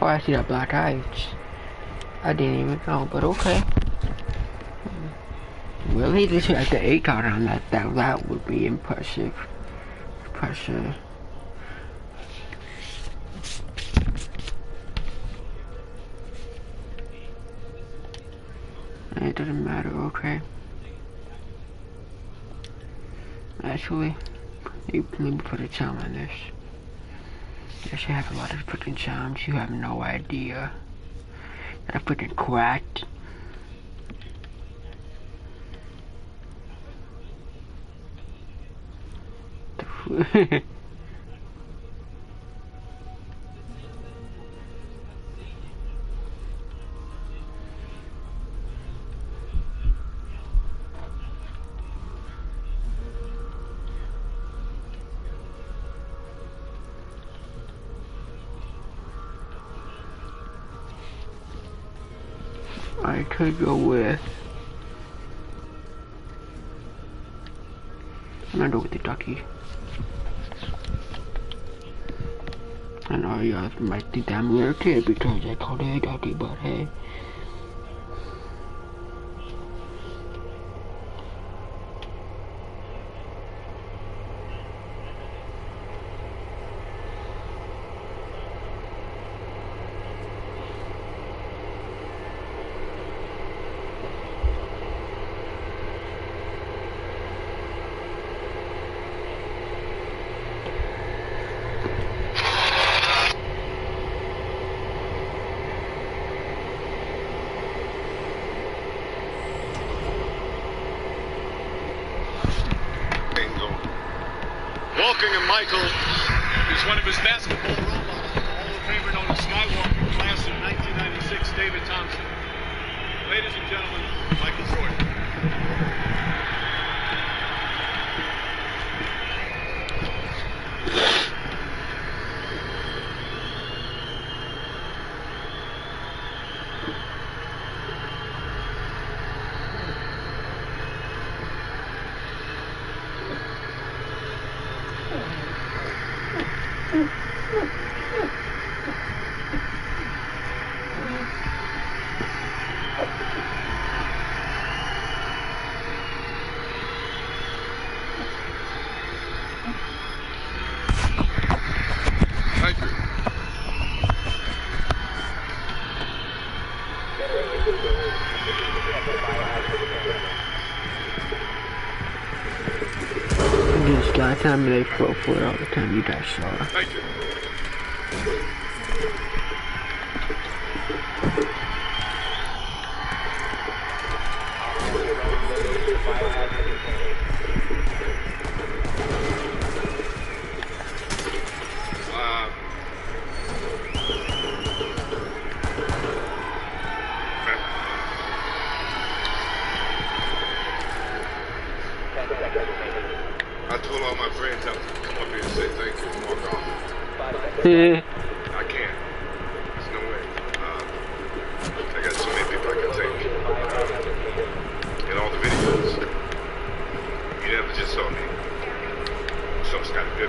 Oh, I see that black eyes. I didn't even know, but okay. Really, this is like the 8 card on that. That would be impressive. Impressive. It doesn't matter, okay. Actually, let me put a charm on this. Yes, you have a lot of freaking charms, you have no idea. I freaking cracked. I could go with... I'm gonna go with the ducky. I know you guys might think that I'm a little kid because I called it a ducky, but hey. Walking and Michael is one of his basketball role models, the Hall of Famer known as Skywalker, class of 1996, David Thompson. Ladies and gentlemen, Michael Jordan. This guy time they throw for it all the time, you guys saw. Thank you. I told all my friends I was going to come up here and say thank you and walk off. I can't. There's no way. I got so many people I can thank. In all the videos, you never just saw me. Something's got to be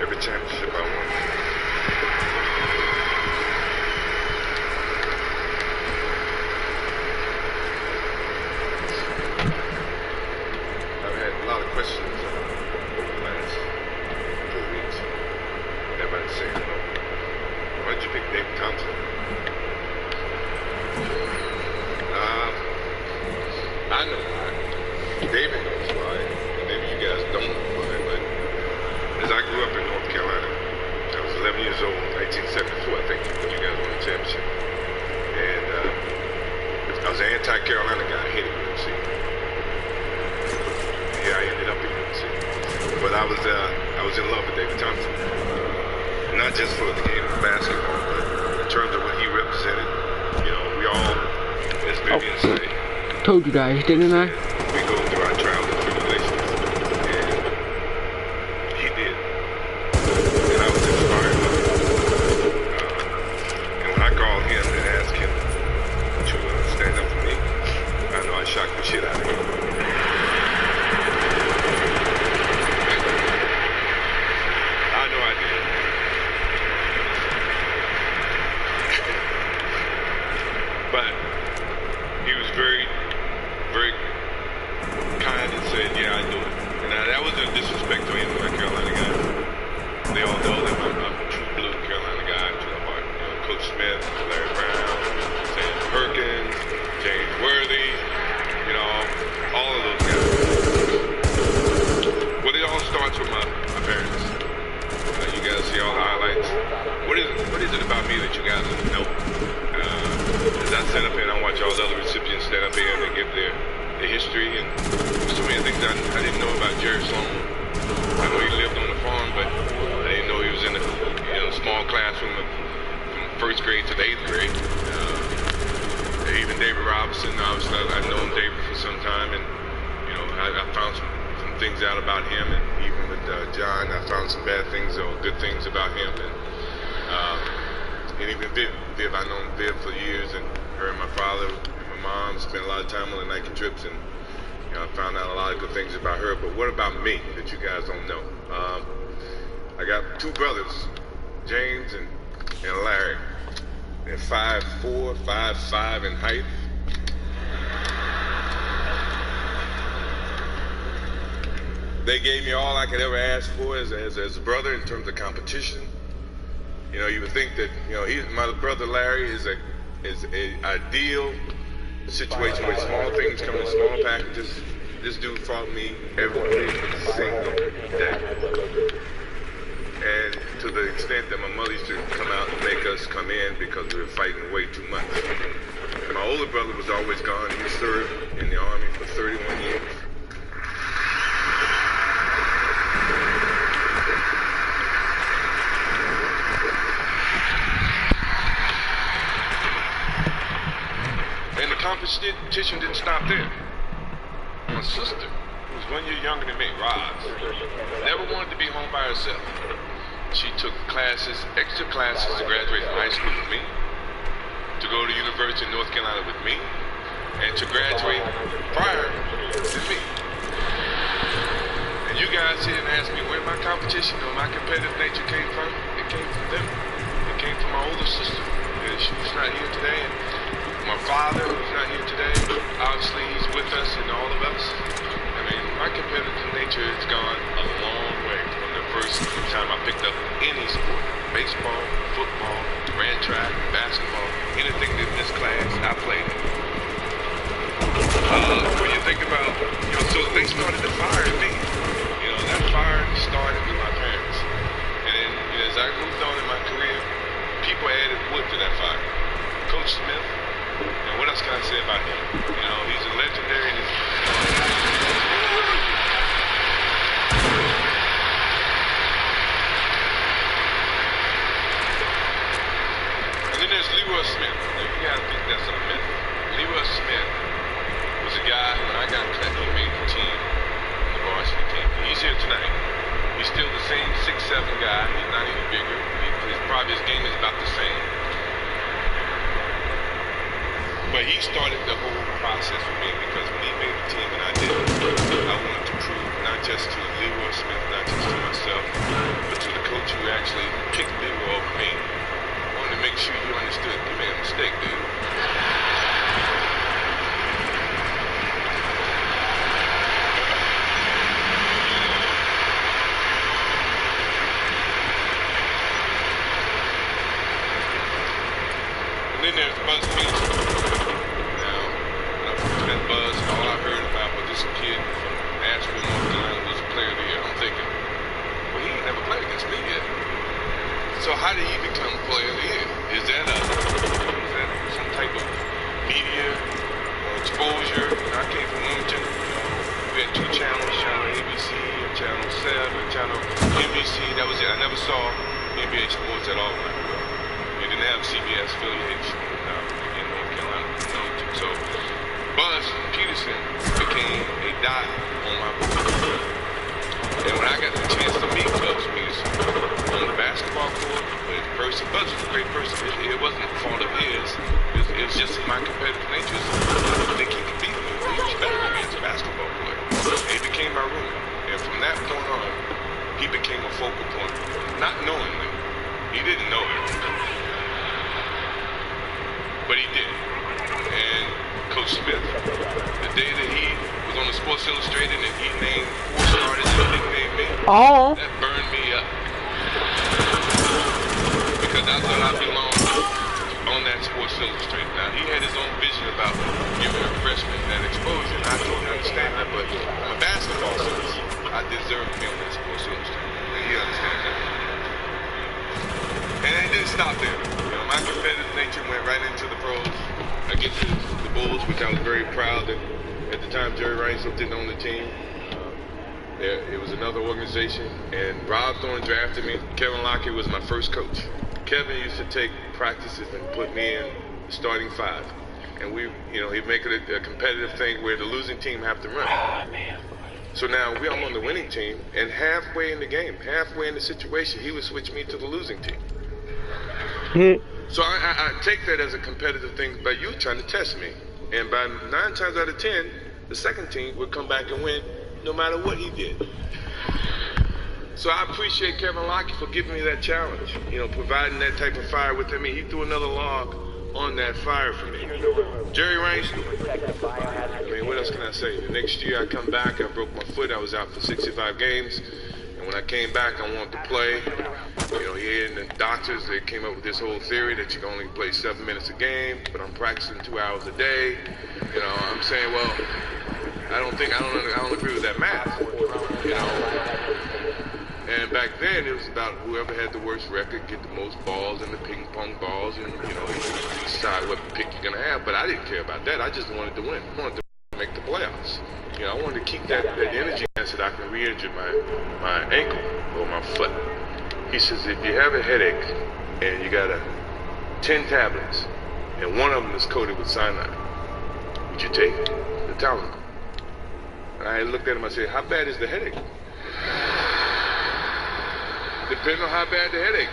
every championship I won. Questions over the last 4 weeks. Everybody's saying, why did you pick David Thompson? I know why. David knows why. Maybe you guys don't know why, but as I grew up in North Carolina, I was 11 years old, 1974, I think, when you guys won the championship. And I was an anti-Carolina guy, I hated UNC. Yeah, I ended up in UNC. But I was in love with David Thompson. Not just for the game of basketball, but in terms of what he represented. You know, we all, as Vivian say, told you guys, didn't I? We go through our trials and tribulations. And he did. And I was inspired by him. And when I called him and asked him to stand up for me, I know I shocked the shit out of him. is it about me that you guys don't know? As I stand up here and I watch all the other recipients stand up here and they give their history and so many things I didn't know about Jerry Sloan. I know he lived on the farm, but I didn't know he was in a small classroom from first grade to the 8th grade. Even David Robinson, obviously I've known David for some time, and I found some things out about him, and even with John, I found some bad things or good things about him, and even Viv, I've known Viv for years, and her and my father and my mom spent a lot of time on the Nike trips, and I found out a lot of good things about her. But what about me that you guys don't know? I got 2 brothers, James and Larry. They're 5'4", 5'5" in height. They gave me all I could ever ask for as a brother in terms of competition. You would think that my brother Larry is a ideal situation where small things come in small packages. This dude fought me every single day. And to the extent that my mother used to come out and make us come in because we were fighting way too much. And my older brother was always gone. He served in the Army for 31 years. And the competition didn't stop there. My sister, who was 1 year younger than me, Roz, never wanted to be home by herself. She took extra classes to graduate from high school with me, to go to University of North Carolina with me, and to graduate prior to me. And you guys here and ask me where my competition or my competitive nature came from. It came from them. It came from my older sister. She's not here today. And my father, who's not here today, obviously he's with us and all of us. I mean, my competitive nature has gone a long way from the first time I picked up any sport. Baseball, football, ran track, basketball, anything in this class, I played it. When you think about, so they started to fire me. That fire started with my parents. And then as I moved on in my career, people added wood to that fire. Coach Smith, and what else can I say about him? He's a legendary. And then there's Leroy Smith. You gotta think that's a myth. Leroy Smith was a guy, when I got cut, he made the team, the varsity team. He's here tonight. He's still the same 6'7" guy. He's not any bigger. His game is about the same. But he started the whole process with me because when he made the team and I did, I wanted to prove not just to Leroy Smith, not just to myself, but to the coach who actually picked Leroy over me. I wanted to make sure you understood you made a mistake, dude. And then there's Buzz Peterson. Now, when I first met Buzz, all I heard about was this kid from Nashville, North Carolina, who was a player of the year. I'm thinking, well, he ain't never played against me yet. So how did he become player of the year? Is that some type of media or exposure? I came from Wilmington. We had 2 channels, channel ABC and channel 7, channel NBC. That was it. I never saw NBA sports at all when I grew up. We didn't have CBS affiliation in North Carolina. So Buzz Peterson became a dot on my board. And when I got the chance to meet Buzz Peterson on the basketball court, Buzz was a great person. It wasn't a fault of his. It was just my competitive nature. I didn't think he could beat me. He was better than me as a basketball player. And he became my roommate. And from that point on, he became a focal point. Not knowingly. He didn't know it. But he did. And Coach Smith, the day that he was on the Sports Illustrated and he named 4 starters and nicknamed me, that burned me up. Because I thought I belonged on that Sports Illustrated. Now, he had his own vision about giving a freshman that exposure, and I totally understand that, but from a basketball sense, I deserve to be on that Sports Illustrated. And he understands that. And it didn't stop there. You know, my competitive nature went right into the pros. I get to the Bulls, which I was very proud that at the time Jerry Rainbow didn't own the team. It was another organization, and Rob Thorne drafted me. Kevin Lockett was my first coach. Kevin used to take practices and put me in the starting five. And he'd make it a competitive thing where the losing team have to run. Oh, man. So now I'm on the winning team, and halfway in the game, halfway in the situation, he would switch me to the losing team. So I take that as a competitive thing by you trying to test me. And by 9 times out of 10, the second team would come back and win no matter what he did. So I appreciate Kevin Lockett for giving me that challenge, providing that type of fire within me. He threw another log on that fire for me. Jerry Rainbow. I mean, what else can I say? The next year I come back, I broke my foot. I was out for 65 games. And when I came back, I wanted to play. He and the doctors, they came up with this whole theory that you can only play 7 minutes a game, but I'm practicing 2 hours a day. I'm saying, well, I don't agree with that math. And back then, it was about whoever had the worst record get the most balls and the ping pong balls, and you decide what pick you're gonna have. But I didn't care about that. I just wanted to win. I wanted to make the playoffs. I wanted to keep that energy so that I can re-injure my ankle or my foot. He says, if you have a headache and you got 10 tablets and one of them is coated with cyanide, would you take the Tylenol? And I looked at him. I said, how bad is the headache? Depends on how bad the headache.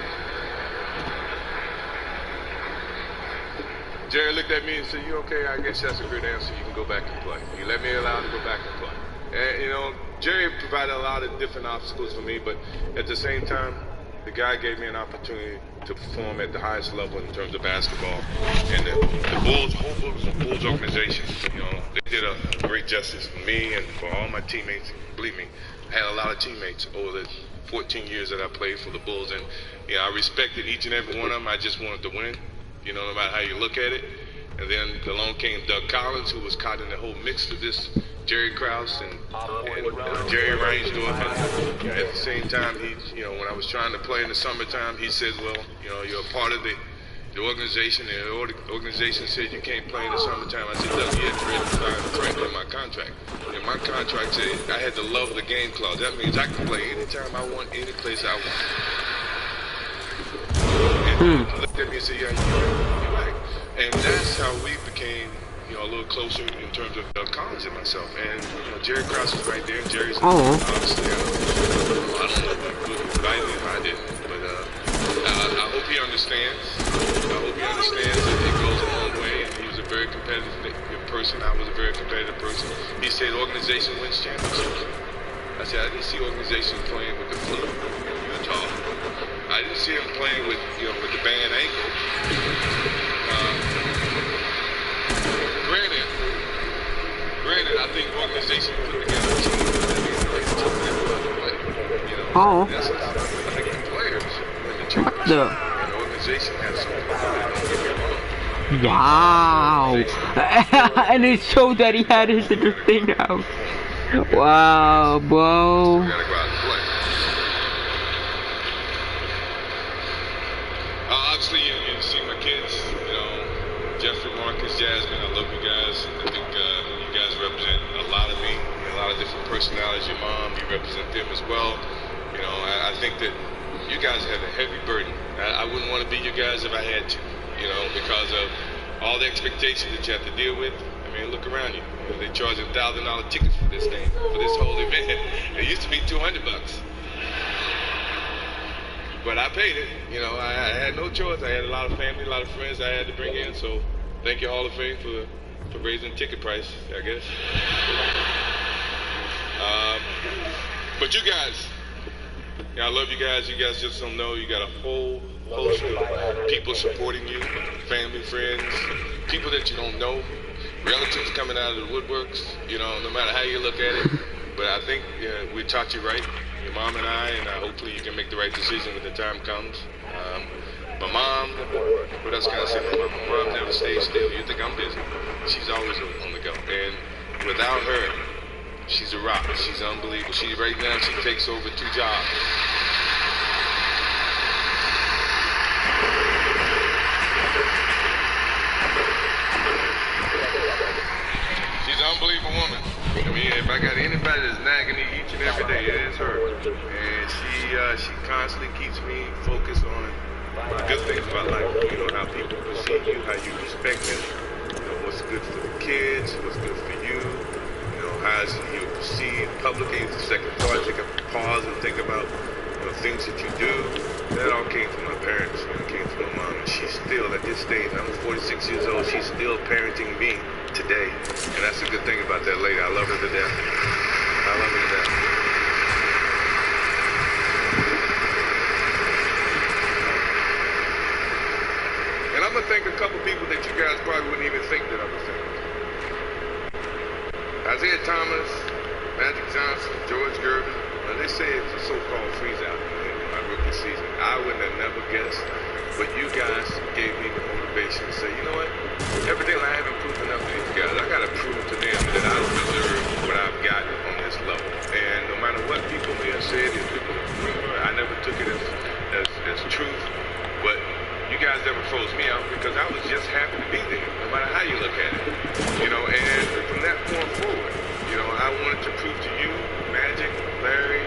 Jerry looked at me and said, you okay? I guess that's a good answer. You can go back and play. He let me allow to go back and play. And, Jerry provided a lot of different obstacles for me, but at the same time, the guy gave me an opportunity to perform at the highest level in terms of basketball. And the Bulls, the whole Bulls organization, they did a great justice for me and for all my teammates. Believe me, I had a lot of teammates over the 14 years that I played for the Bulls, and I respected each and every one of them. I just wanted to win, no matter how you look at it. And then along came Doug Collins, who was caught in the whole mix of this, Jerry Krause and Jerry Reinsdorf. And at the same time, when I was trying to play in the summertime, he said, well, you're a part of the organization, and the organization said you can't play in the summertime. I said, Doug, you had to read my contract. And my contract said I had the love of the game clause. That means I can play anytime I want, any place I want. And he looked at me and said, yeah, you're right. And that's how we became, a little closer in terms of Doug Collins and myself. And, Jerry Krause was right there, and Jerry's obviously, I don't know if he invited me if I didn't, but I hope he understands. I hope he understands that it goes a long way, and he was a very competitive person. I was a very competitive person. He said organization wins championships. I said, I didn't see organization playing with the flu in Utah. I didn't see him playing with, with the band ankle. Granted, I think organization put together a team. That's I think the players win the championship. And the organization has something. Wow. And it showed that he had his thing out. Wow, bro. We gotta go out and play. Obviously, you see my kids, Jeffrey, Marcus, Jasmine, I love you guys. I think you guys represent a lot of me, a lot of different personalities. Your mom, you represent them as well. I think that you guys have a heavy burden. I wouldn't want to be you guys if I had to, because of all the expectations that you have to deal with. I mean, look around you. They charge $1,000 tickets for this game, for this whole event. It used to be $200. But I paid it. I had no choice. I had a lot of family, a lot of friends I had to bring in. So thank you, Hall of Fame, for raising ticket price, I guess. But you guys, I love you guys. You guys just don't know. You got a whole host of people supporting you, family, friends, people that you don't know, relatives coming out of the woodworks, no matter how you look at it. But I think we taught you right, your mom and I, and hopefully you can make the right decision when the time comes. My mom, what else can I say? My mom never stays still. You think I'm busy. She's always on the go. And without her, she's a rock. She's unbelievable. Right now, she takes over 2 jobs. unbelievable woman. I mean, if I got anybody that's nagging me each and every day, it is her. And she constantly keeps me focused on good things about life. You know, how people perceive you, how you respect them, you know, what's good for the kids, what's good for you, you know, how you perceive publicly. It's the second thought. Take a pause and think about, you know, things that you do. That all came from my parents, you know, it came from my mom. And she's still, at this stage, I'm 46 years old, she's still parenting me today. And that's a good thing about that lady. I love her to death. I love her to death. And I'm gonna thank a couple people that you guys probably wouldn't even think that I would thank. Isaiah Thomas, Magic Johnson, George Gervin. Now they say it's a so-called freeze out in my rookie season. I wouldn't have never guessed, but you guys gave me the motivation to say, you know what? Evidently I haven't proven enough to these guys. I gotta prove to them that I don't deserve what I've gotten on this level. And no matter what people may have said, I never took it as truth. But you guys never froze me out because I was just happy to be there, no matter how you look at it. You know, and from that point forward, you know, I wanted to prove to you, Magic, Larry,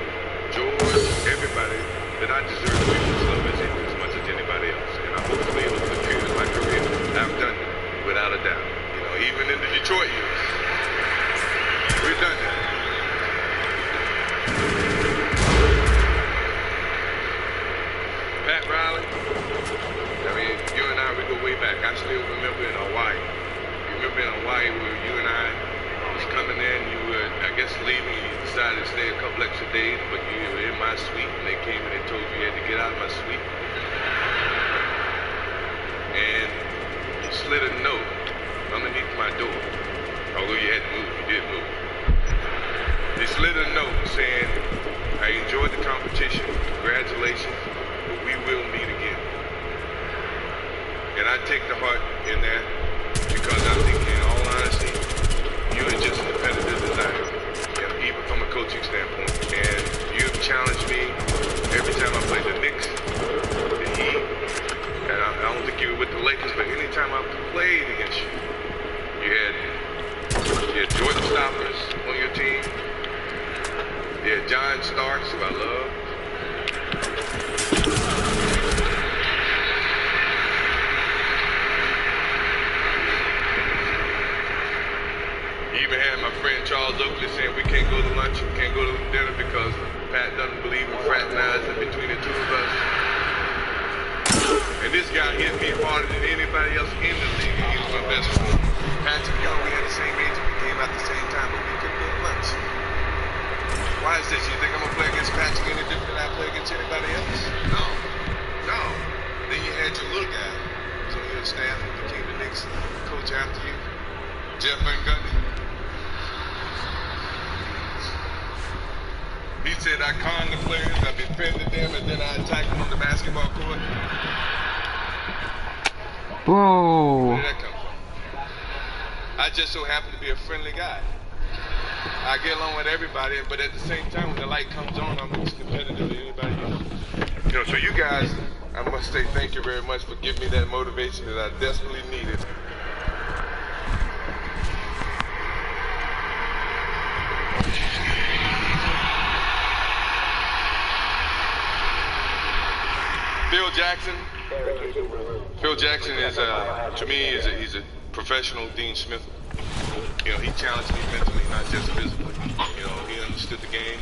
George, everybody, that I deserve people's love as much as anybody else. And I hope to be able to continue my career. I've done it, without a doubt. You know, even in the Detroit years, we've done that. Pat Riley, I mean, you and I, we go way back. I still remember in Hawaii. You remember in Hawaii where you and I was coming in, you were, I guess, leaving, you decided to stay a couple extra days, but you were in my suite, and they came and they told you had to get out of my suite. And you slid a note underneath my door. Although you hadn't moved, you did move. They slid a note saying, I enjoyed the competition, congratulations, but we will meet again. And I take the heart in that because I think, in all honesty, you are just as competitive as I am, you know, even from a coaching standpoint. And you've challenged me every time I played the Knicks, the Heat, and I don't think you were with the Lakers, but anytime I played against you, you had Jordan Stoppers on your team, you had John Starks, who I love. You even had my friend Charles Oakley saying we can't go to lunch, we can't go to dinner because Pat doesn't believe in fraternizing between the two of us. And this guy hit me harder than anybody else in the league, and he was my best friend. Patrick Young, we had the same age, we came out the same time, but we couldn't go to lunch. Why is this? You think I'm going to play against Patrick any different than I play against anybody else? No. Then you had your little guy, some of your staff who became the next coach after you, Jeff Van Gundy. He said I conned the players, I defended them, and then I attacked them on the basketball court. Whoa. Where did that come from? I just so happen to be a friendly guy. I get along with everybody, but at the same time, when the light comes on, I'm as competitive as anybody else. You know, so you guys, I must say thank you very much for giving me that motivation that I desperately needed. Phil Jackson is, to me, he's a professional Dean Smith. You know, he challenged me mentally, not just physically. You know, he understood the game,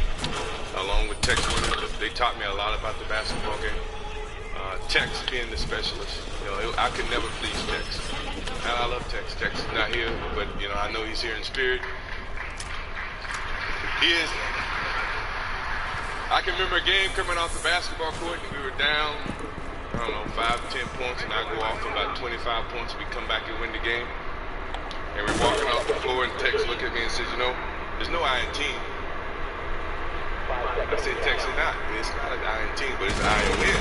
along with Tex Winter. They taught me a lot about the basketball game. Tex being the specialist, you know, I could never please Tex. And I love Tex. Tex is not here, but, you know, I know he's here in spirit. He is. I can remember a game coming off the basketball court, and we were down, I don't know, 5 to 10 points, and I go off for about 25 points, and we come back and win the game. And we're walking off the floor, and Tex looked at me and says, you know, there's no I in team. I said, Tex, it's not an I in team, but it's I in win.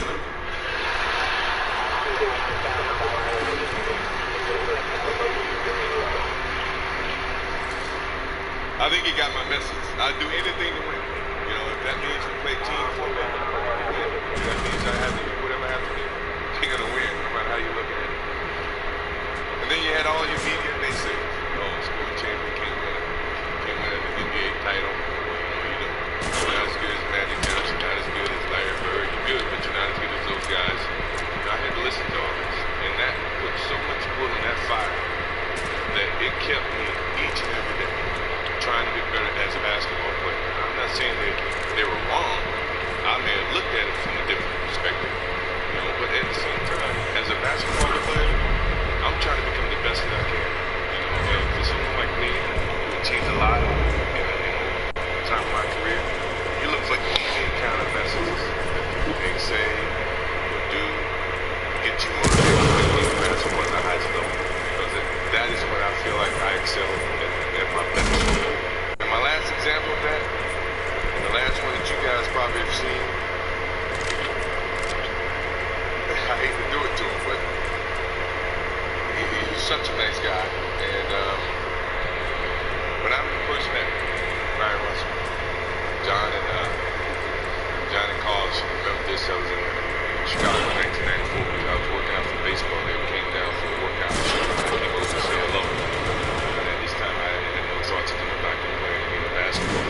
I think he got my message. I'd do anything to win. You know, if that means we play team format, if that means I have to do whatever I have to do, you're going to win, no matter how you look at it. And then you had all your media, and they say, oh, scoring champion can't win. saying that they were wrong. I may have looked at it from a different perspective, you know, but at the same time, as a basketball player, I'm trying to become the best that I can. You know, and for someone like me who achieved a lot in time of my career, you look for easy kind of messages that people may say or do to get you motivated to play basketball at the highest level. Because that is what I feel like I excel at my best. And my last example of that, and the last one that you guys probably have seen, I hate to do it to him, but he's such a nice guy. And when I first met Ryan Russell, John and Carl remember this. I was in Chicago in 1994. I was working out for baseball. They came down for a workout. I came over to say hello. And at this time, I had no thoughts of coming back and playing any basketball.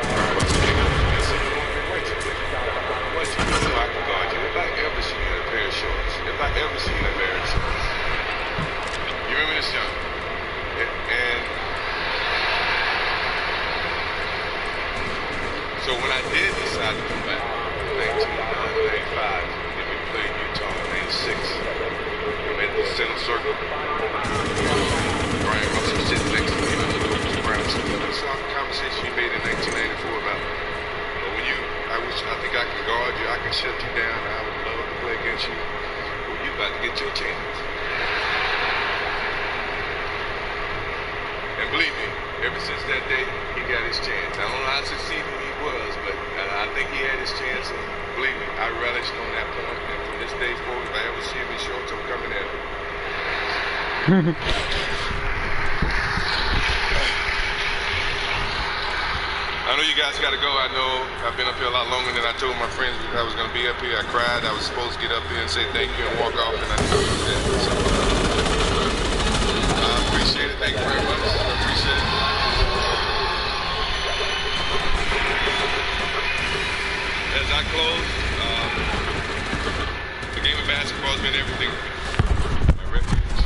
Ryan Russell came up to me and said, "You want to play white? What? You know I can guard you. If I ever see you in a pair of shorts, if I ever see you in a pair of shorts." You remember this, John? And so when I did decide to come back in 1995, and we played Utah in 96, I'm at the center circle. Brian Russell sitting next to me, and I look over to Brian and said, "You saw the conversation you made in 1994 about, when I think I can guard you, I can shut you down, I would love to play against you. Well, you about to get your chance." And believe me, ever since that day, he got his chance. I don't know how succeeding he was, but I think he had his chance, and believe me, I relished on that point, and from this day forward, if I ever see him in shorts, I'm coming at him. I know you guys got to go. I know I've been up here a lot longer than I told my friends I was going to be up here. I cried. I was supposed to get up here and say thank you and walk off, and I didn't do that. So, I appreciate it. Thank you very much. I appreciate it. As I close, the game of basketball has been everything for me. My refuge,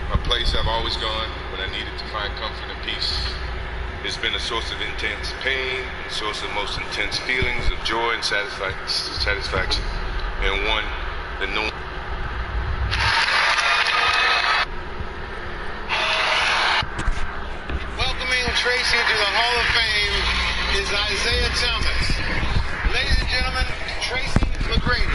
my place I've always gone when I needed to find comfort and peace. It's been a source of intense pain, a source of most intense feelings of joy and satisfaction, and one that no one. Welcoming Tracy to the Hall of Fame is Isaiah Thomas. Ladies and gentlemen, Tracy McGrady.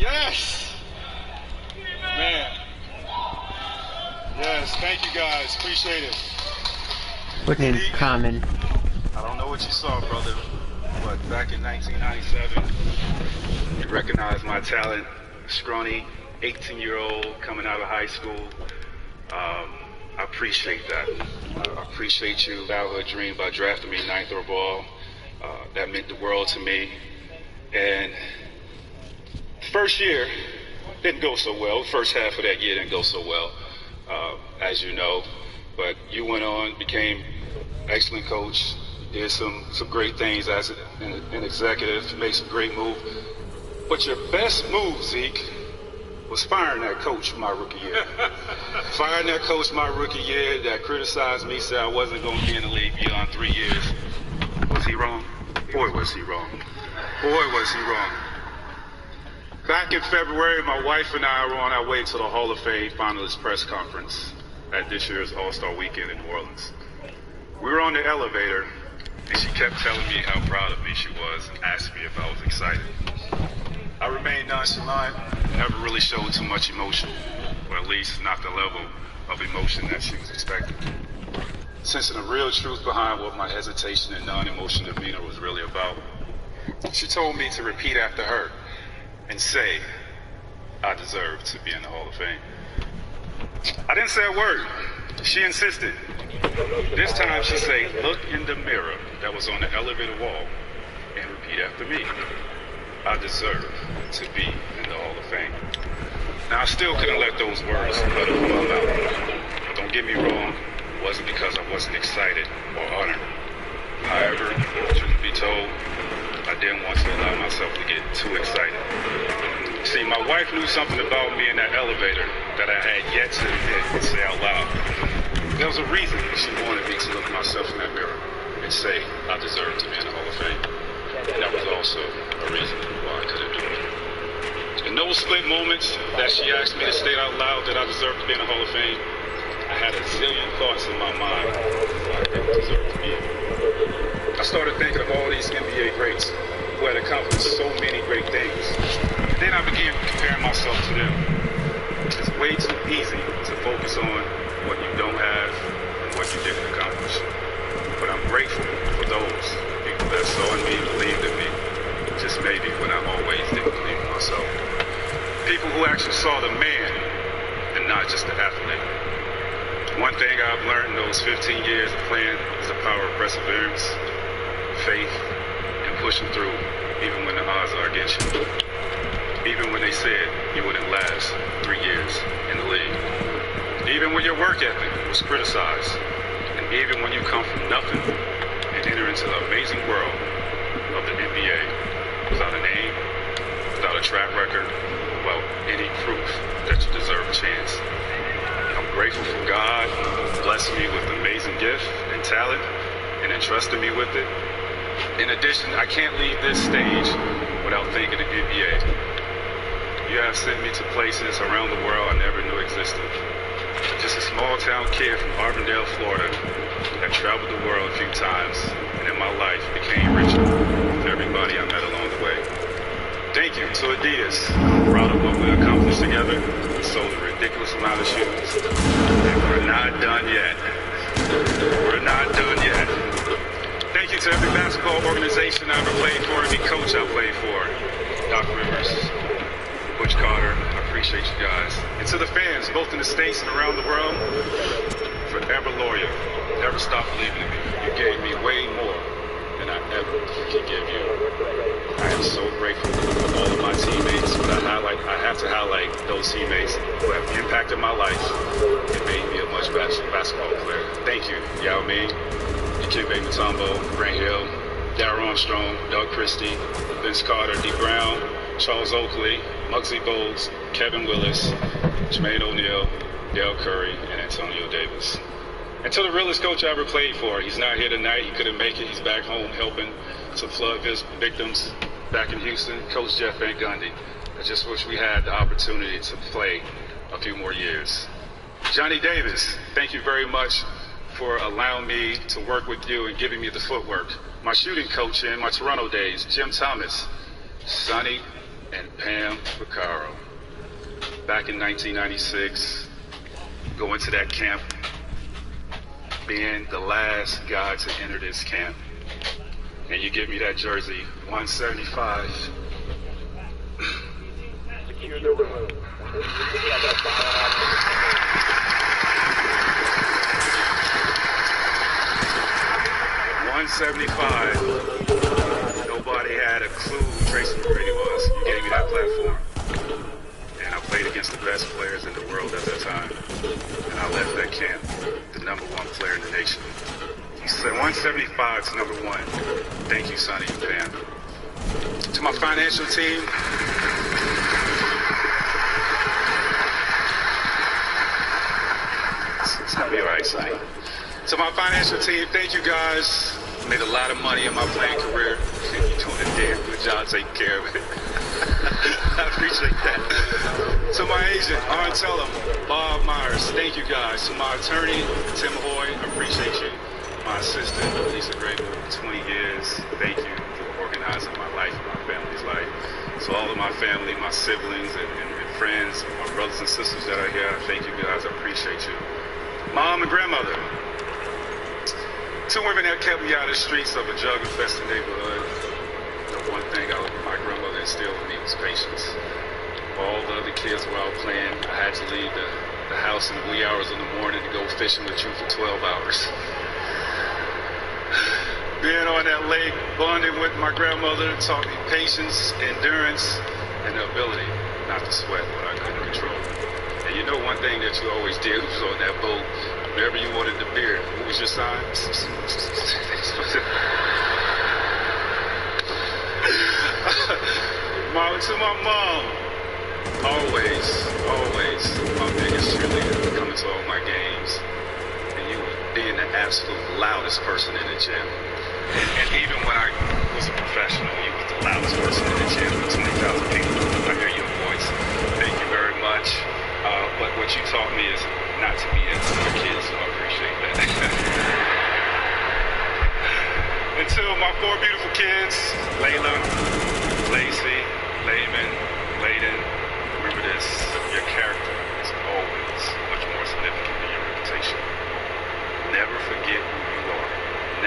Yes! Man. Yes, thank you guys. Appreciate it. Put in common. I don't know what you saw, brother, but back in 1997, you recognized my talent, scrawny 18-year-old coming out of high school. I appreciate that. I appreciate you, childhood dream, by drafting me 9th overall. That meant the world to me. And first year didn't go so well. First half of that year didn't go so well, as you know. But you went on, became excellent coach, did some great things as an executive, made some great moves. But your best move, Zeke, was firing that coach my rookie year. Firing that coach my rookie year that criticized me, said I wasn't going to be in the league beyond 3 years. Was he wrong? Boy, was he wrong. Boy, was he wrong. Back in February, my wife and I were on our way to the Hall of Fame finalist press conference at this year's All-Star Weekend in New Orleans. We were on the elevator, and she kept telling me how proud of me she was and asked me if I was excited. I remained nonchalant, never really showed too much emotion, or at least not the level of emotion that she was expecting. Sensing the real truth behind what my hesitation and non-emotional demeanor was really about, she told me to repeat after her and say, I deserve to be in the Hall of Fame. I didn't say a word. She insisted. This time she said, look in the mirror that was on the elevator wall and repeat after me. I deserve to be in the Hall of Fame. Now I still couldn't let those words let them come out. Don't get me wrong, it wasn't because I wasn't excited or honored. However, truth be told, I didn't want to allow myself to get too excited. See, my wife knew something about me in that elevator that I had yet to admit and say out loud. There was a reason she wanted me to look at myself in that mirror and say I deserved to be in the Hall of Fame. And that was also a reason why I couldn't do it. In those split moments that she asked me to state out loud that I deserved to be in the Hall of Fame, I had a zillion thoughts in my mind why I didn't deserve to be in. I started thinking of all these NBA greats who had accomplished so many great things. And then I began comparing myself to them. It's way too easy to focus on what you don't have and what you didn't accomplish. But I'm grateful for those people that saw in me, believed in me, just maybe when I always didn't believe in myself. People who actually saw the man and not just the athlete. One thing I've learned in those 15 years of playing is the power of perseverance, faith, and pushing through even when the odds are against you. Even when they said you wouldn't last 3 years in the league. Even when your work ethic was criticized. And even when you come from nothing and enter into the amazing world of the NBA without a name, without a track record, without any proof that you deserve a chance. I'm grateful for God blessing me with an amazing gift and talent and entrusting me with it. In addition, I can't leave this stage without thanking the NBA. You have sent me to places around the world I never knew existed. Just a small town kid from Arbondale, Florida, that traveled the world a few times and in my life became richer with everybody I met along the way. Thank you to Adidas. I'm proud of what we accomplished together. We sold a ridiculous amount of shoes. And we're not done yet. We're not done yet. Thank you to every basketball organization I ever played for, every coach I played for. Doc Rivers, Butch Carter, I appreciate you guys. And to the fans, both in the States and around the world, forever loyal. Never stop believing in me. You gave me way more than I ever could give you. I am so grateful for all of my teammates, but I have to highlight those teammates who have impacted my life and made me a much better basketball player. Thank you, Yao Ming, Dikembe Mutombo, Grant Hill, Darryl Armstrong, Doug Christie, Vince Carter, D. Brown, Charles Oakley, Muggsy Bogues, Kevin Willis, Jermaine O'Neal, Dale Curry, and Antonio Davis. And to the realest coach I ever played for, he's not here tonight, he couldn't make it, he's back home helping some flood victims back in Houston, Coach Jeff Van Gundy. I just wish we had the opportunity to play a few more years. Johnny Davis, thank you very much for allowing me to work with you and giving me the footwork. My shooting coach in my Toronto days, Jim Thomas, Sonny, and Pam Vaccaro. Back in 1996, going to that camp, being the last guy to enter this camp. And you give me that jersey, 175. Secure the room. 175. Nobody had a clue who Tracy McGrady was. You gave me that platform. And I played against the best players in the world at that time. And I left that camp, the #1 player in the nation. You said 175 to #1. Thank you, Sonny and Pam. To my financial team, it's gonna be all right, Sonny. To my financial team, thank you guys. Made a lot of money in my playing career. You're doing a damn good job taking care of it. I appreciate that. To my agent, Arn Tellum, Bob Myers, thank you guys. To my attorney, Tim Hoy, I appreciate you. My assistant, Lisa Grable, 20 years. Thank you for organizing my life and my family's life. So all of my family, my siblings and friends, my brothers and sisters that are here, thank you guys. I appreciate you. Mom and grandmother. 2 women that kept me out of the streets of a drug-infested neighborhood. The one thing my grandmother instilled in me was patience. All the other kids were out playing. I had to leave the house in the wee hours in the morning to go fishing with you for 12 hours. Being on that lake, bonding with my grandmother, taught me patience, endurance, and the ability not to sweat what I couldn't control. And you know one thing that you always did was on that boat, whenever you wanted the beer, what was your sign? To my mom, always my biggest cheerleader, coming to all my games, and you being the absolute loudest person in the gym. And even when I was a professional, you was the loudest person in the gym with 20,000 people. I hear your voice. Thank you very much. But what you taught me is not to be into my kids, so I appreciate that. And to my 4 beautiful kids, Layla, Lacey, Layman, Layden, remember this, your character is always much more significant than your reputation. Never forget who you are.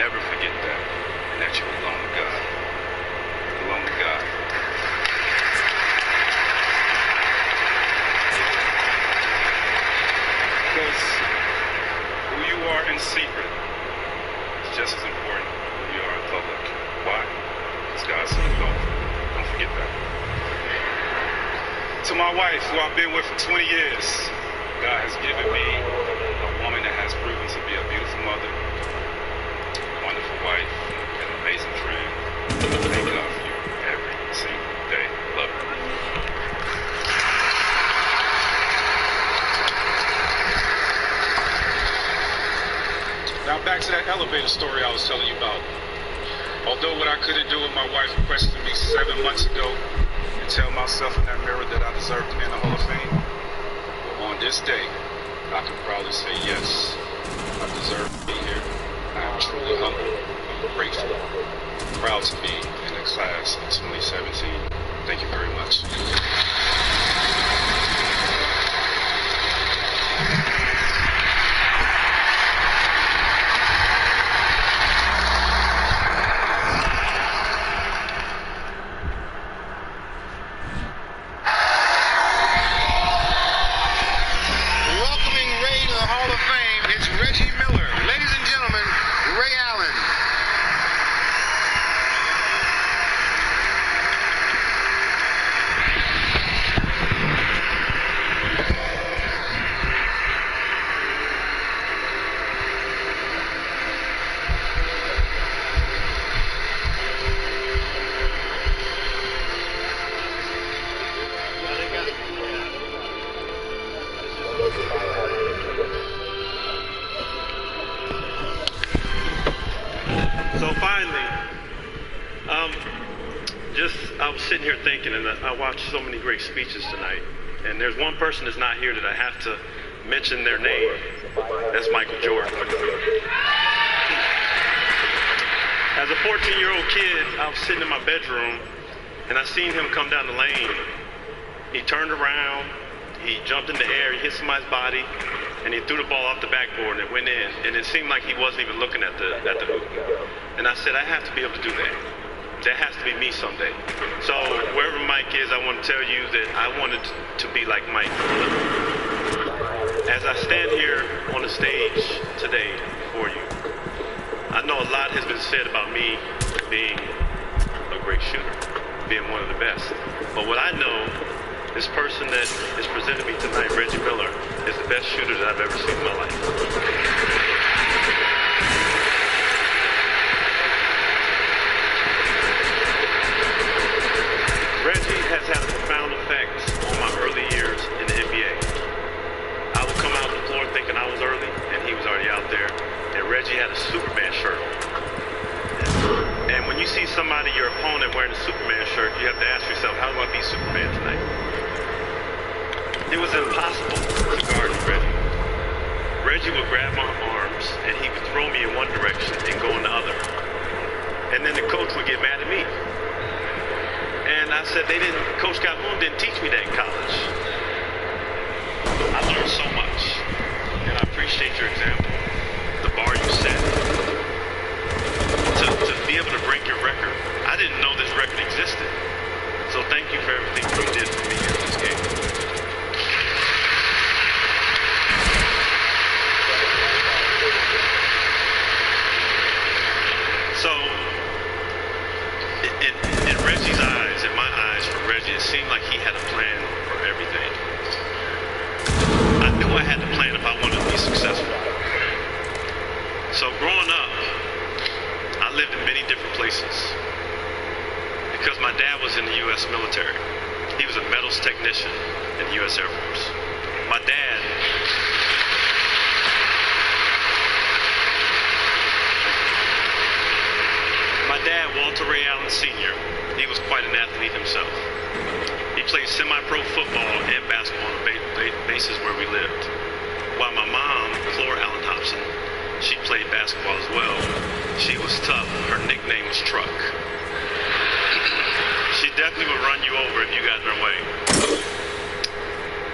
Never forget that. And that you belong to God. You belong to God. Because who you are in secret is just as important as who you are in public. Why? Because God said it both. Don't forget that. To my wife, who I've been with for 20 years, God has given me a woman that has proven to be a beautiful mother, a wonderful wife, and an amazing friend. Thank God for you every single day. Love you. Now back to that elevator story I was telling you about. Although what I couldn't do with my wife requested me 7 months ago, and tell myself in that mirror that I deserve to be in the Hall of Fame, well, on this day, I can proudly say yes, I deserve to be here. I am truly humble, I'm grateful, proud to be in the class of 2017. Thank you very much. So finally, I was sitting here thinking, and I watched so many great speeches tonight, and there's one person that's not here that I have to mention their name. That's Michael Jordan. As a 14-year-old kid, I was sitting in my bedroom, and I seen him come down the lane. He turned around, he jumped in the air, he hit somebody's body, and he threw the ball off the backboard and it went in. And it seemed like he wasn't even looking at the hoop. And I said, I have to be able to do that. That has to be me someday. So wherever Mike is, I want to tell you that I wanted to be like Mike. As I stand here on the stage today for you, I know a lot has been said about me being a great shooter, being one of the best. But what I know, this person that is presenting me tonight, Reggie Miller, is the best shooter that I've ever seen in my life. Reggie has had a profound effect on my early years in the NBA. I would come out on the floor thinking I was early, and he was already out there. And Reggie had a Superman shirt on. And when you see somebody, your opponent, wearing a Superman shirt, you have to ask yourself, how do I be Superman tonight? It was impossible to guard Reggie. Reggie would grab my arms, and he would throw me in one direction and go in the other. And then the coach would get mad at me. And I said, Coach Calhoun didn't teach me that in college. I learned so much, and I appreciate your example, the bar you set. To be able to break your record, I didn't know this record existed. So thank you for everything you did for me in this game. So, in Reggie's eyes, in my eyes for Reggie, it seemed like he had a plan for everything. I knew I had to plan if I wanted to be successful. So growing up, I many different places. Because my dad was in the U.S. military. He was a metals technician in the U.S. Air Force. My dad Walter Ray Allen Sr., he was quite an athlete himself. He played semi-pro football and basketball on the bases where we lived. While my mom, Flora Allen Hobson, she played basketball as well. She was tough. Her nickname was Truck. She definitely would run you over if you got in her way.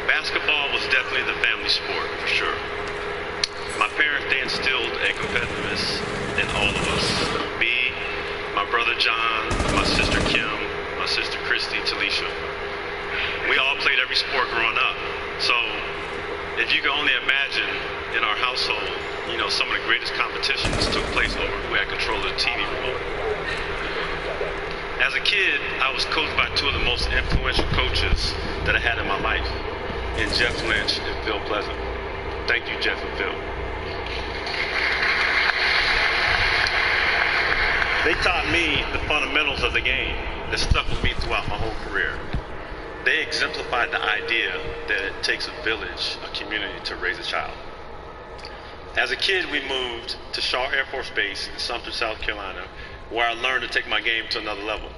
Basketball was definitely the family sport, for sure. My parents, they instilled a competitiveness in all of us. Me, my brother John, my sister Kim, my sister Christy, Talisha. We all played every sport growing up. So if you can only imagine in our household, you know, some of the greatest competitions took place over who had control of the TV remote. As a kid, I was coached by two of the most influential coaches that I had in my life, in Jeff Lynch and Phil Pleasant. Thank you, Jeff and Phil. They taught me the fundamentals of the game that stuck with me throughout my whole career. They exemplified the idea that it takes a village, a community to raise a child. As a kid, we moved to Shaw Air Force Base in Sumter, South Carolina, where I learned to take my game to another level.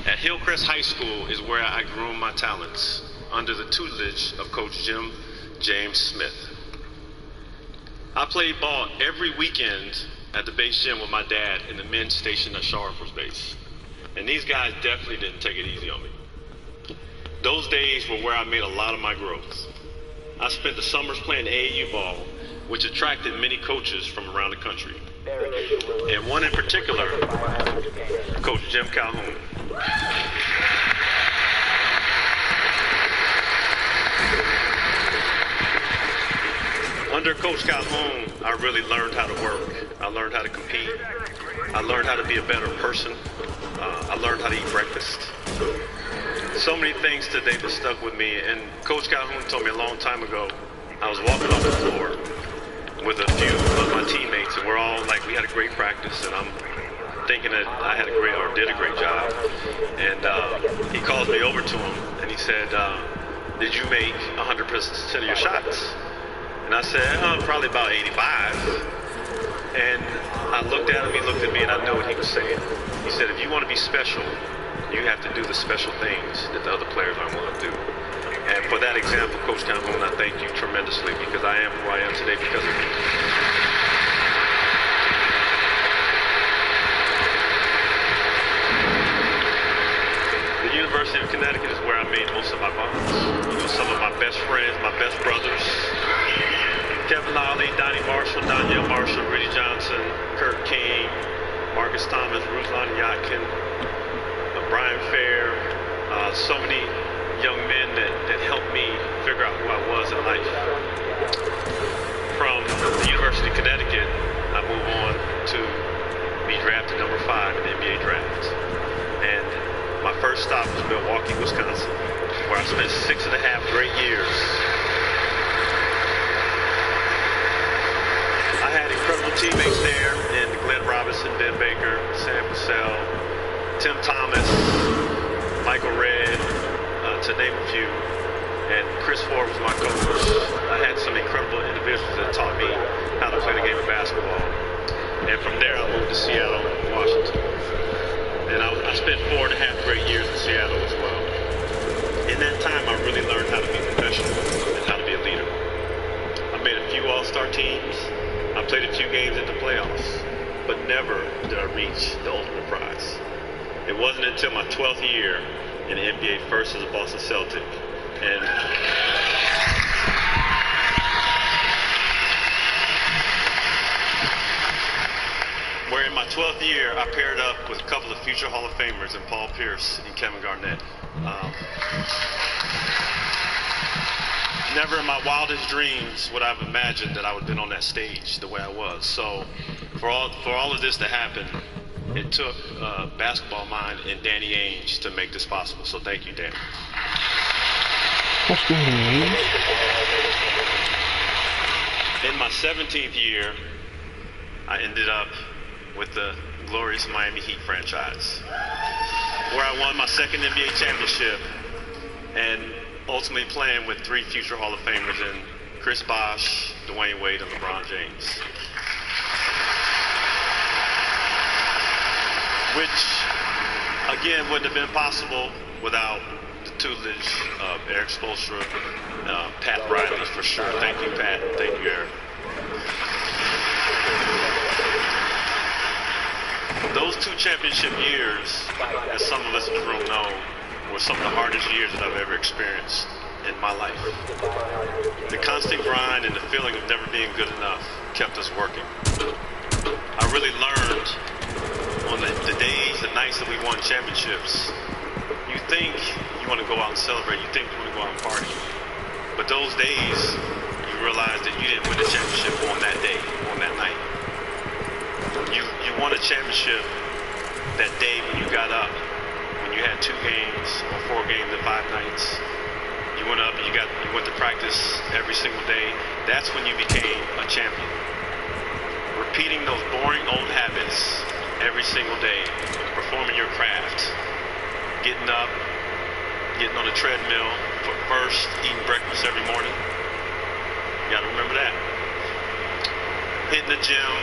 At Hillcrest High School is where I groomed my talents under the tutelage of Coach Jim James Smith. I played ball every weekend at the base gym with my dad in the men's station at Shaw Air Force Base. And these guys definitely didn't take it easy on me. Those days were where I made a lot of my growth. I spent the summers playing AAU ball, which attracted many coaches from around the country. And one in particular, Coach Jim Calhoun. Under Coach Calhoun, I really learned how to work. I learned how to compete. I learned how to be a better person. I learned how to eat breakfast. So many things today that stuck with me. And Coach Calhoun told me a long time ago, I was walking on the floor with a few of my teammates, and we're all like, we had a great practice, and I'm thinking that I had a great, or did a great job. And he called me over to him, and he said, did you make 100% of your shots? And I said, probably about 85. And I looked at him, he looked at me, and I knew what he was saying. He said, if you want to be special, you have to do the special things that the other players aren't willing to do. And for that example, Coach Calhoun, I thank you tremendously, because I am who I am today because of you. The University of Connecticut is where I made most of my bonds. You know, some of my best friends, my best brothers, Kevin Lowry, Donnie Marshall, Danielle Marshall, Rudy Johnson, Kurt King, Marcus Thomas, Ruslan Yatkin, Brian Fair, so many young men that helped me figure out who I was in life. From the University of Connecticut, I move on to be drafted number 5 in the NBA draft. And my first stop was Milwaukee, Wisconsin, where I spent 6.5 great years. I had incredible teammates there in Glenn Robinson, Ben Baker, Sam Cassell, Tim Thomas, Michael Redd, to name a few, and Chris Ford was my coach. I had some incredible individuals that taught me how to play the game of basketball. And from there, I moved to Seattle, Washington. And I spent 4.5 great years in Seattle as well. In that time, I really learned how to be professional and how to be a leader. I made a few all-star teams. I played a few games in the playoffs, but never did I reach the ultimate prize. It wasn't until my 12th year in the NBA, first as a Boston Celtic, and where in my 12th year, I paired up with a couple of future Hall of Famers in Paul Pierce and Kevin Garnett. Never in my wildest dreams would I have imagined that I would have been on that stage the way I was. So for all of this to happen, it took basketball mind and Danny Ainge to make this possible. So thank you, Danny. What's the name? In my 17th year, I ended up with the glorious Miami Heat franchise, where I won my second NBA championship and ultimately playing with 3 future Hall of Famers in Chris Bosh, Dwayne Wade, and LeBron James. Which, again, wouldn't have been possible without the tutelage of Eric Spoelstra, Pat Riley for sure. Thank you, Pat. Thank you, Eric. Those 2 championship years, as some of us in the room know, were some of the hardest years that I've ever experienced in my life. The constant grind and the feeling of never being good enough kept us working. I really learned on the days, the nights that we won championships, you think you want to go out and celebrate, you think you want to go out and party. But those days, you realize that you didn't win the championship on that day, on that night. You won a championship that day when you got up, when you had 2 games or 4 games in 5 nights. You went up and you went to practice every single day. That's when you became a champion. Repeating those boring old habits every single day, performing your craft, getting up, getting on the treadmill, foot first, eating breakfast every morning. You gotta remember that. Hitting the gym,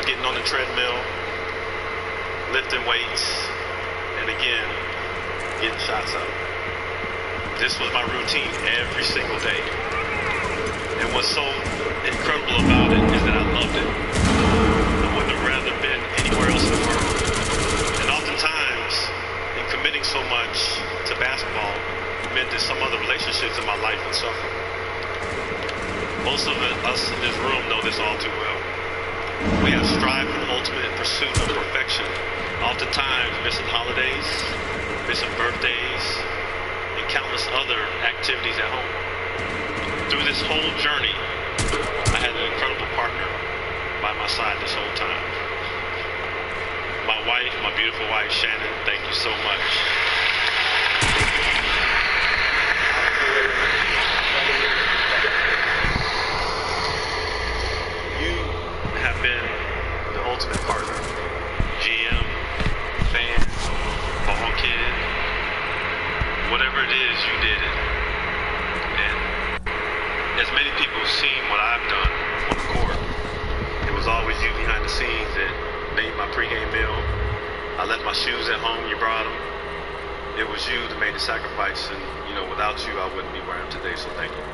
getting on the treadmill, lifting weights, and again, getting shots up. This was my routine every single day. And what's so incredible about it is that I loved it. I wouldn't have rather been anywhere else in the world. And oftentimes, in committing so much to basketball, meant that some other relationships in my life would suffer. Most of us in this room know this all too well. We have strived for the ultimate pursuit of perfection, oftentimes missing holidays, missing birthdays, and countless other activities at home. Through this whole journey, I had an incredible partner by my side this whole time. My wife, my beautiful wife, Shannon, thank you so much. You have been the ultimate partner. GM, fan, ball kid, whatever it is, you did it. And as many people have seen what I've done on the court, it was always you behind the scenes that made my pregame meal. I left my shoes at home, you brought them. It was you that made the sacrifice, and you know, without you, I wouldn't be where I am today, so thank you.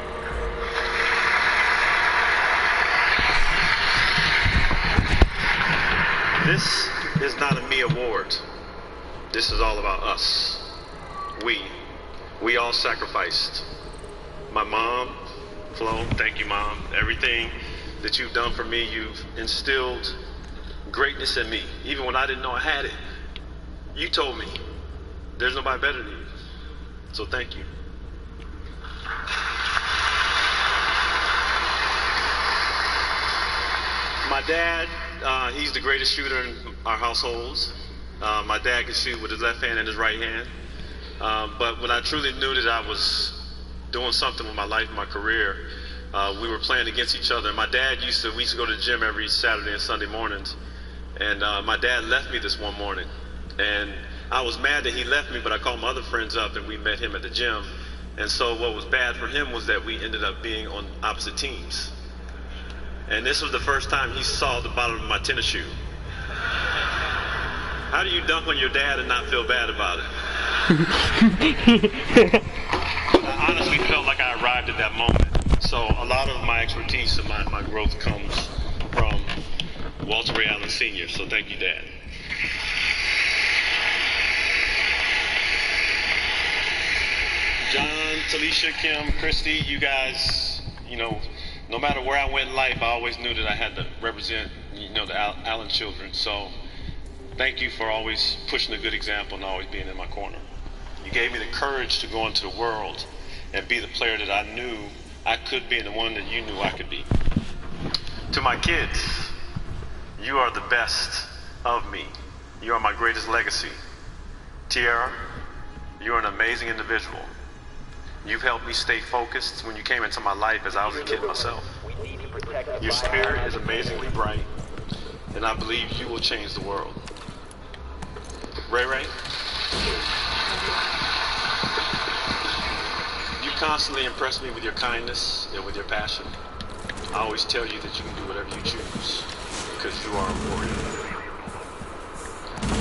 This is not a me award. This is all about us. We all sacrificed. My mom, Flo, thank you, Mom. Everything that you've done for me, you've instilled greatness in me. Even when I didn't know I had it, you told me, there's nobody better than you. So thank you. My dad, he's the greatest shooter in our households. My dad could shoot with his left hand and his right hand. But when I truly knew that I was doing something with my life and my career, we were playing against each other. My dad we used to go to the gym every Saturday and Sunday mornings. And my dad left me this one morning. And I was mad that he left me, but I called my other friends up and we met him at the gym. And so what was bad for him was that we ended up being on opposite teams. And this was the first time he saw the bottom of my tennis shoe. How do you dunk on your dad and not feel bad about it? I honestly felt like I arrived at that moment. So a lot of my expertise and my growth comes from Walter Ray Allen Sr., so thank you, Dad. John, Talisha, Kim, Christy, you guys, you know, no matter where I went in life, I always knew that I had to represent, you know, the Allen children. So thank you for always pushing a good example and always being in my corner. You gave me the courage to go into the world and be the player that I knew I could be and the one that you knew I could be. To my kids, you are the best of me. You are my greatest legacy. Tiara, you are an amazing individual. You've helped me stay focused when you came into my life as I was a kid myself. Your spirit is amazingly bright, and I believe you will change the world. Ray Ray, you constantly impress me with your kindness and with your passion. I always tell you that you can do whatever you choose, because you are a warrior.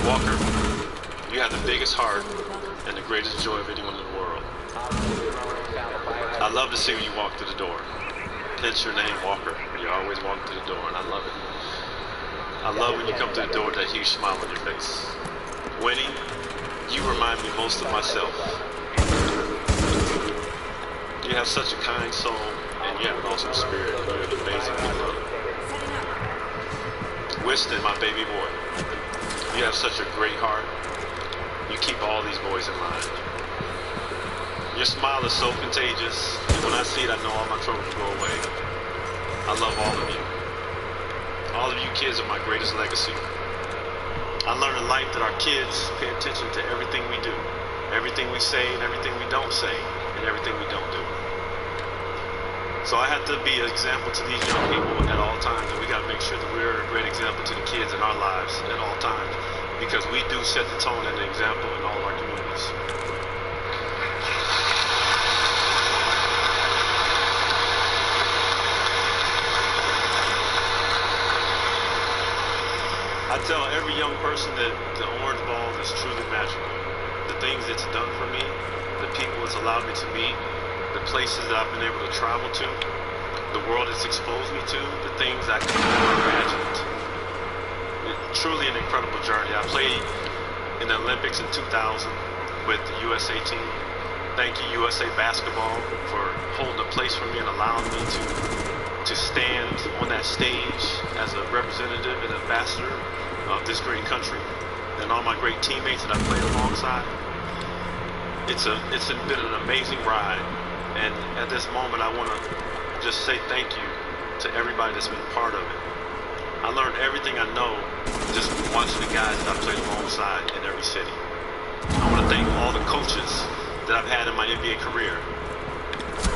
Walker, you have the biggest heart and the greatest joy of anyone in the world. I love to see when you walk through the door. Hence your name, Walker. You always walk through the door, and I love it. I love when you come through the door with that huge smile on your face. Winnie, you remind me most of myself. You have such a kind soul, and you have an awesome spirit. You're an amazing people. Winston, my baby boy, you have such a great heart. You keep all these boys in line. Your smile is so contagious, and when I see it, I know all my troubles go away. I love all of you. All of you kids are my greatest legacy. I learned in life that our kids pay attention to everything we do, everything we say, and everything we don't say, and everything we don't do. So I have to be an example to these young people at all times, and we got to make sure that we're a great example to the kids in our lives at all times, because we do set the tone and the example in all of our communities. I tell every young person that the Orange Ball is truly magical. The things it's done for me, the people it's allowed me to meet, the places that I've been able to travel to, the world it's exposed me to, the things I could never imagined. It's truly an incredible journey. I played in the Olympics in 2000 with the USA team. Thank you, USA Basketball, for holding a place for me and allowing me to stand on that stage as a representative and ambassador of this great country, and all my great teammates that I played alongside. It's been an amazing ride, and at this moment I want to just say thank you to everybody that's been a part of it. I learned everything I know just watching the guys that I played alongside in every city. I want to thank all the coaches that I've had in my NBA career.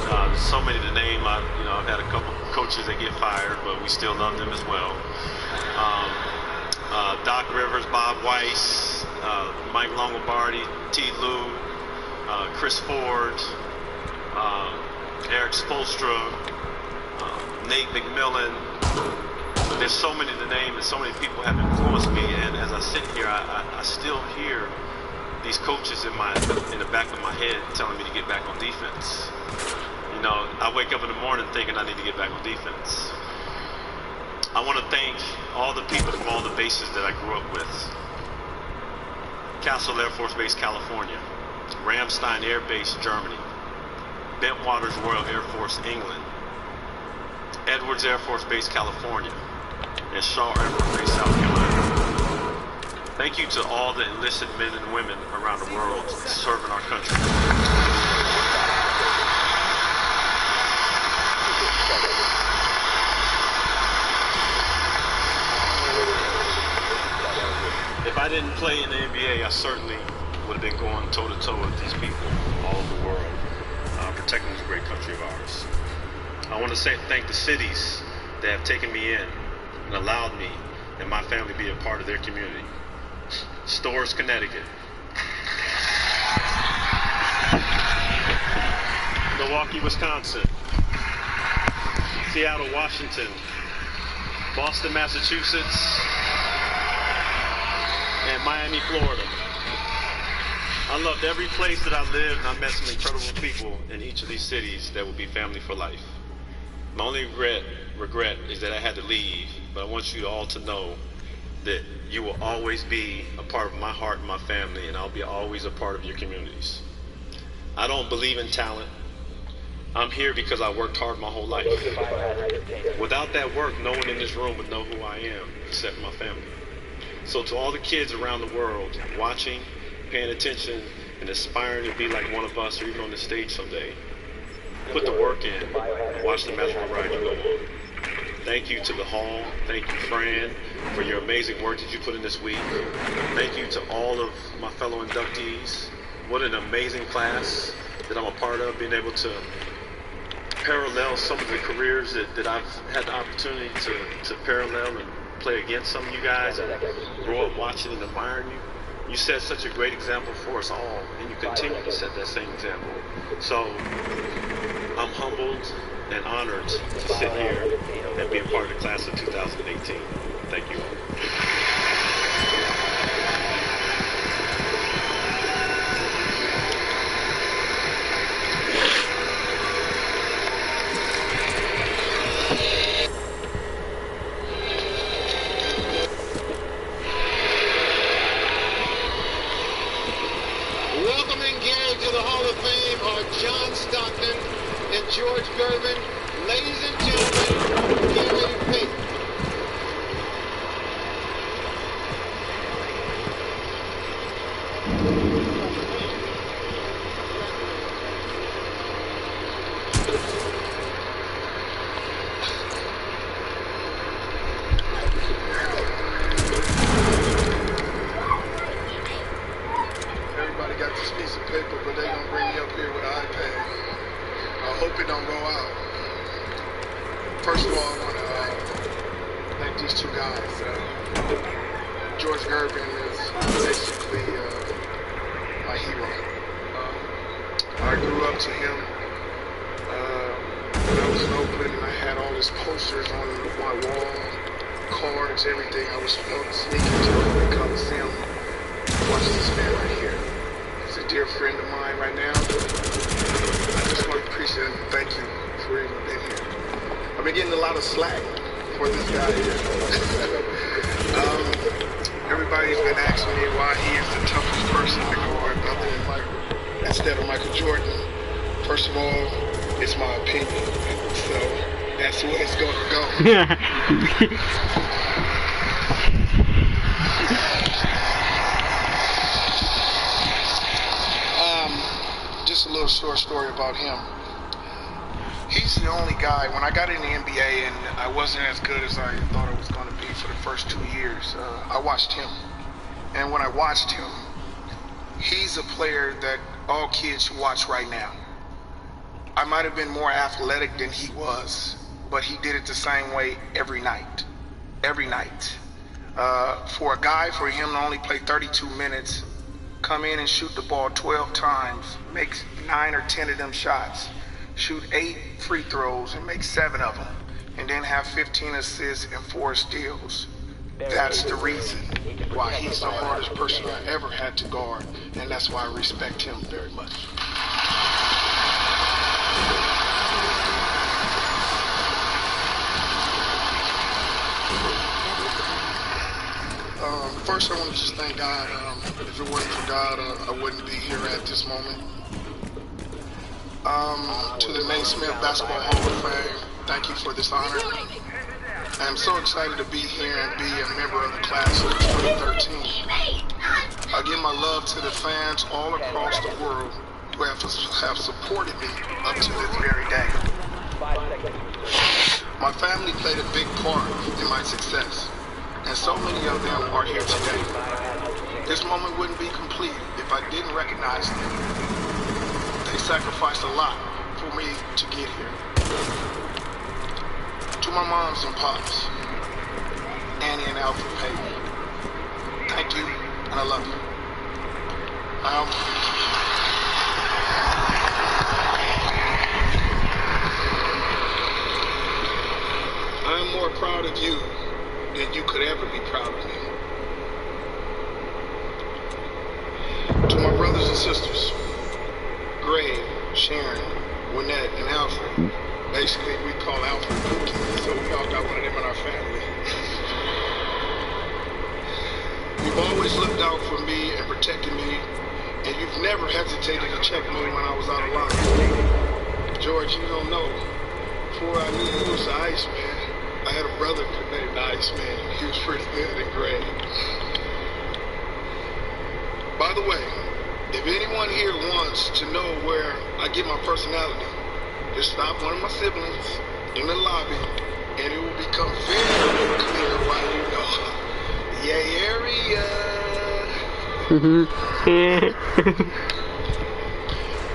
There's so many to name. I've had a couple coaches that get fired, but we still love them as well. Doc Rivers, Bob Weiss, Mike Longobardi, T. Lou, Chris Ford, Eric Spoelstra, Nate McMillan. There's so many to name, and so many people have influenced me. And as I sit here, I still hear these coaches in the back of my head telling me to get back on defense. You know, I wake up in the morning thinking I need to get back on defense. I want to thank all the people from all the bases that I grew up with. Castle Air Force Base, California. Ramstein Air Base, Germany. Bentwaters Royal Air Force, England. Edwards Air Force Base, California. And Shaw Air Force Base, South Carolina. Thank you to all the enlisted men and women around the world serving our country. If I didn't play in the NBA, I certainly would have been going toe-to-toe with these people all over the world, protecting this great country of ours. I want to thank the cities that have taken me in and allowed me and my family to be a part of their community. Storrs, Connecticut. Milwaukee, Wisconsin. Seattle, Washington. Boston, Massachusetts. And Miami, Florida. I loved every place that I lived, and I met some incredible people in each of these cities that will be family for life. My only regret is that I had to leave, but I want you all to know that you will always be a part of my heart and my family, and I'll be always a part of your communities. I don't believe in talent. I'm here because I worked hard my whole life. Without that work, no one in this room would know who I am except my family. So to all the kids around the world watching, paying attention, and aspiring to be like one of us or even on the stage someday, put the work in and watch the magical ride you go on. Thank you to the Hall. Thank you, Fran, for your amazing work that you put in this week. Thank you to all of my fellow inductees. What an amazing class that I'm a part of, being able to parallel some of the careers that I've had the opportunity to parallel and play against some of you guys and grow up watching and admiring you. You set such a great example for us all, and you continue to set that same example. So I'm humbled and honored to sit here and be a part of the class of 2018. Thank you all. George Gervin, ladies and gentlemen, Gary Payton. Everybody got this piece of paper, but they gonna bring me up here with an iPad. I hope it don't go out. First of all, I want to thank these two guys. George Gervin is basically my hero. I grew up to him when I was in Oakland, and I had all his posters on my wall, cards, everything. I was sneaking to Oakland Coliseum to watch this man right here. He's a dear friend of mine right now. I just want to appreciate and thank you for even being here. I've been getting a lot of slack for this guy here. Everybody's been asking me why he is the toughest person to guard other than Michael, instead of Michael Jordan. First of all, it's my opinion, so that's where it's going to go. Just a little short story about him. He's the only guy, when I got in the NBA and I wasn't as good as I thought I was going to be for the first 2 years, I watched him. And when I watched him, he's a player that all kids should watch right now. I might have been more athletic than he was, but he did it the same way every night. Every night. For a guy, for him to only play 32 minutes, come in and shoot the ball 12 times, make 9 or 10 of them shots, shoot 8 free throws and make 7 of them, and then have 15 assists and 4 steals. That's the reason why he's the hardest person I ever had to guard, and that's why I respect him very much. First, I want to just thank God. If it wasn't for God, I wouldn't be here at this moment. To the Naismith Basketball Hall of Fame, thank you for this honor. I'm so excited to be here and be a member of the class of 2013. I give my love to the fans all across the world who have supported me up to this very day. My family played a big part in my success, and so many of them are here today. This moment wouldn't be complete if I didn't recognize them. They sacrificed a lot for me to get here. To my moms and pops, Annie and Alfred Payton, thank you, and I love you. I am more proud of you than you could ever be proud of me. To my brothers and sisters, Greg, Sharon, Winnette, and Alfred. Basically, we call Alfred Pookie, so we all got one of them in our family. You've always looked out for me and protected me, and you've never hesitated to check me when I was out of line. George, you don't know, before I knew you was the Iceman, I had a brother named the Iceman. He was pretty good and great. By the way, if anyone here wants to know where I get my personality, just stop one of my siblings in the lobby, and it will become very clear why you know. Yeah, area.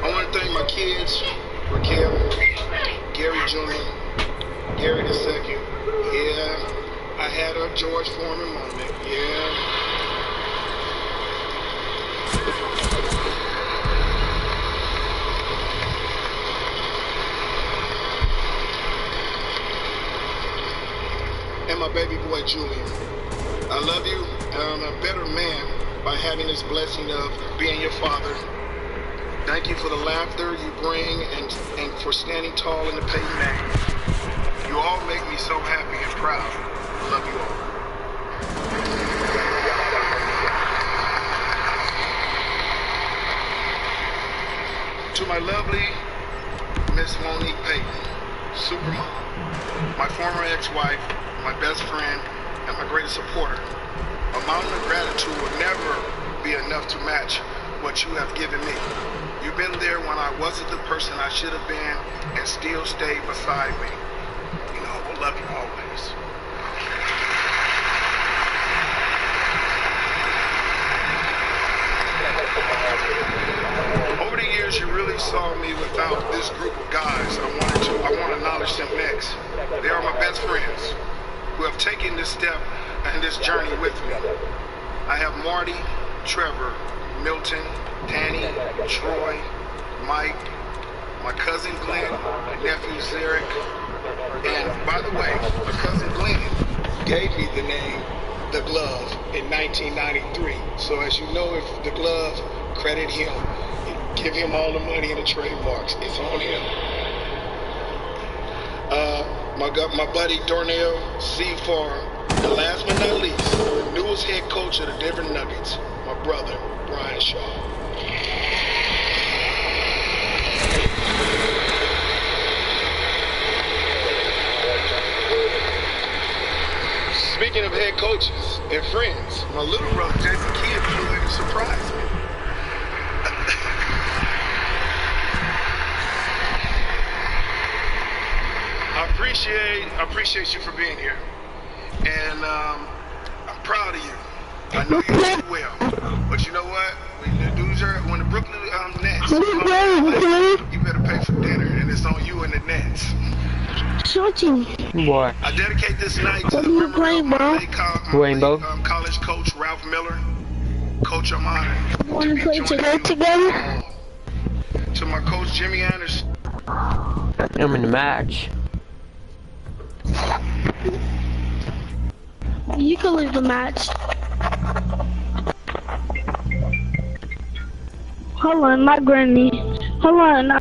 I want to thank my kids, Raquel, Gary Jr., Gary II. Yeah, I I had a George Foreman moment, yeah. And my baby boy Julian. I love you, and I'm a better man by having this blessing of being your father. Thank you for the laughter you bring and for standing tall in the Peyton name. You all make me so happy and proud. I love you all. To my lovely Miss Monique Peyton, Supermom, my former ex-wife, my best friend, and my greatest supporter. A mountain of gratitude will never be enough to match what you have given me. You've been there when I wasn't the person I should have been and still stayed beside me. You know, I will love you always. Over the years, you really saw me without this group of guys. I want to acknowledge them next. They are my best friends who have taken this step and this journey with me. I have Marty, Trevor, Milton, Danny, Troy, Mike, my cousin Glenn, my nephew Zarek, and by the way, my cousin Glenn gave me the name The Glove in 1993. So as you know, if The Glove, credit him. Give him all the money and the trademarks. It's on him. My buddy Darnell C. Farr, and last but not least, the newest head coach of the Denver Nuggets, my brother, Brian Shaw. Speaking of head coaches and friends, my little brother Jason Kidd flew in to surprise me. I appreciate you for being here, and I'm proud of you. I know you do well, but you know what? When the Brooklyn Nets, you better pay for dinner, and it's on you and the Nets. What? I dedicate this night to the memory of my late Rainbow. College coach Ralph Miller. Coach, I'm honored Want to play together? To my coach Jimmy Anderson. I'm in the match. You can leave the match. Hold on, my granny. Hold on.